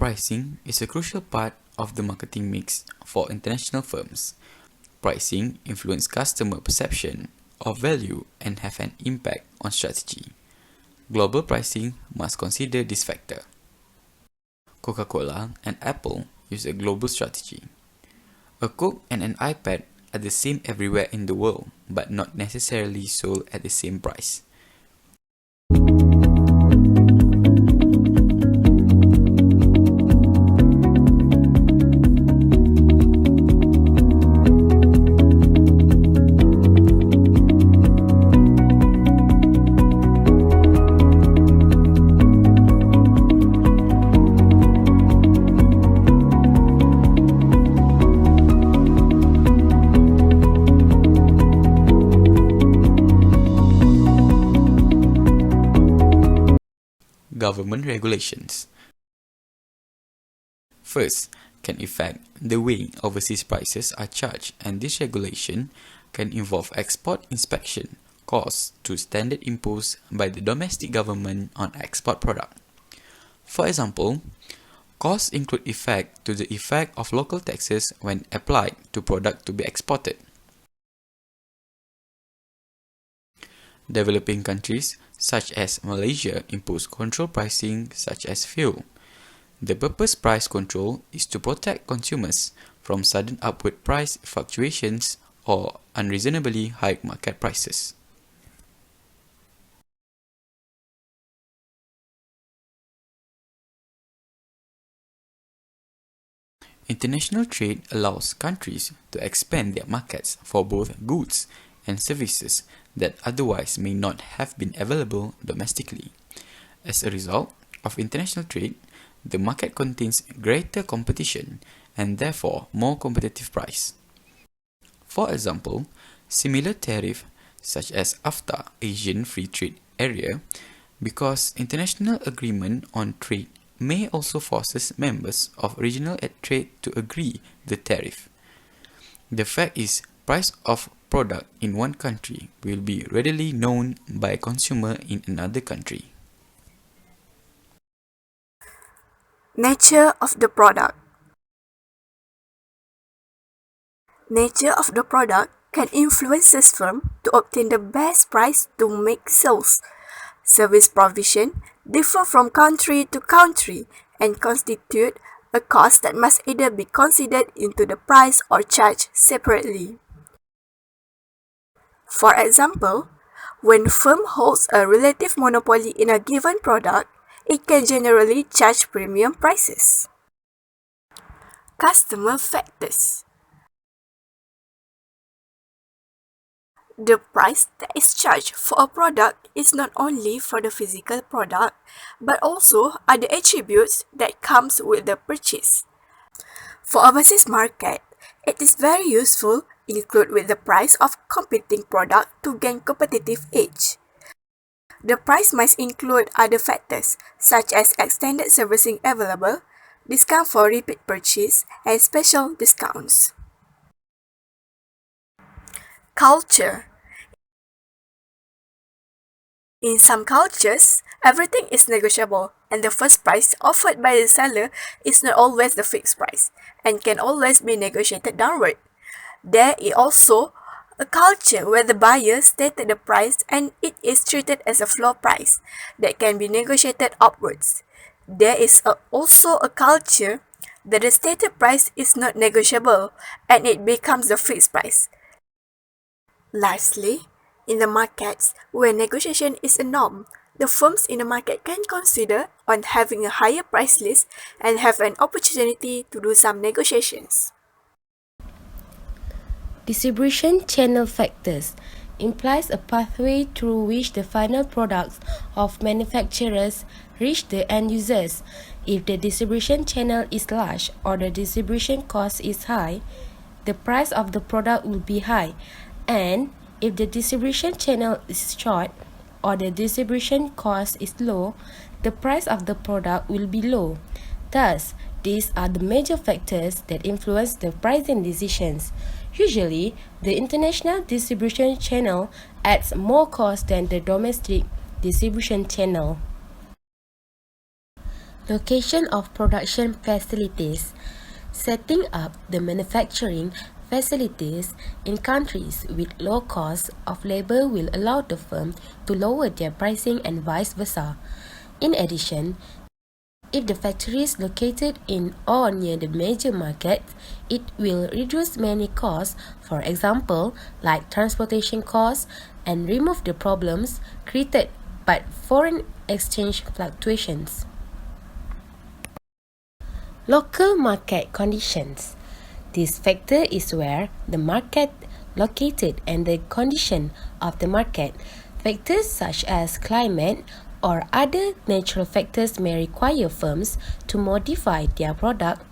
pricing is a crucial part of the marketing mix for international firms. Pricing influences customer perception of value and have an impact on strategy. Global pricing must consider this factor. Coca-Cola and Apple use a global strategy. A Coke and an iPad are the same everywhere in the world, but not necessarily sold at the same price. Government regulations. First, can affect the way overseas prices are charged, and this regulation can involve export inspection costs to standard imposed by the domestic government on export product. For example, costs include effect to the effect of local taxes when applied to product to be exported. Developing countries such as Malaysia impose control pricing such as fuel. The purpose price control is to protect consumers from sudden upward price fluctuations or unreasonably high market prices. International trade allows countries to expand their markets for both goods and services that otherwise may not have been available domestically. As a result of international trade, the market contains greater competition and therefore more competitive price. For example, similar tariff such as AFTA, Asian Free Trade Area, because international agreement on trade may also forces members of regional trade to agree the tariff. The fact is, price of product in one country will be readily known by a consumer in another country. Nature of the product. Nature of the product can influence a firm to obtain the best price to make sales. Service provision differ from country to country and constitute a cost that must either be considered into the price or charged separately. For example, when firm holds a relative monopoly in a given product, it can generally charge premium prices. Customer factors. The price that is charged for a product is not only for the physical product, but also other attributes that comes with the purchase. For overseas market, it is very useful include with the price of competing product to gain competitive edge. The price must include other factors such as extended servicing available, discount for repeat purchase, and special discounts. Culture. In some cultures, everything is negotiable, and the first price offered by the seller is not always the fixed price and can always be negotiated downward. There is also a culture where the buyer stated the price and it is treated as a floor price that can be negotiated upwards. There is also a culture that the stated price is not negotiable and it becomes the fixed price. Lastly, in the markets where negotiation is a norm, the firms in the market can consider on having a higher price list and have an opportunity to do some negotiations. Distribution channel factors implies a pathway through which the final products of manufacturers reach the end users. If the distribution channel is large or the distribution cost is high, the price of the product will be high, and if the distribution channel is short or the distribution cost is low, the price of the product will be low. Thus, these are the major factors that influence the pricing decisions. Usually, the international distribution channel adds more cost than the domestic distribution channel. Location of production facilities. Setting up the manufacturing facilities in countries with low cost of labor will allow the firm to lower their pricing and vice versa. In addition, if the factory is located in or near the major markets, it will reduce many costs, for example, like transportation costs, and remove the problems created by foreign exchange fluctuations. Local market conditions. This factor is where the market located and the condition of the market. Factors such as climate or other natural factors may require firms to modify their product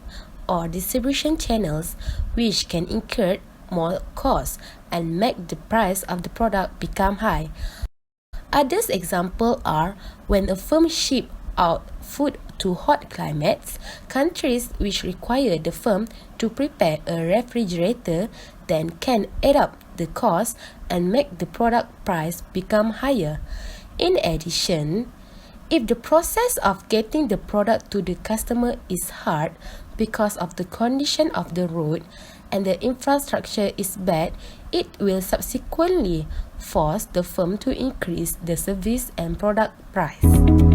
or distribution channels, which can incur more costs and make the price of the product become high. Other examples are when a firm ships out food to hot climates, countries which require the firm to prepare a refrigerator then can add up the cost and make the product price become higher. In addition, if the process of getting the product to the customer is hard because of the condition of the road and the infrastructure is bad, it will subsequently force the firm to increase the service and product price.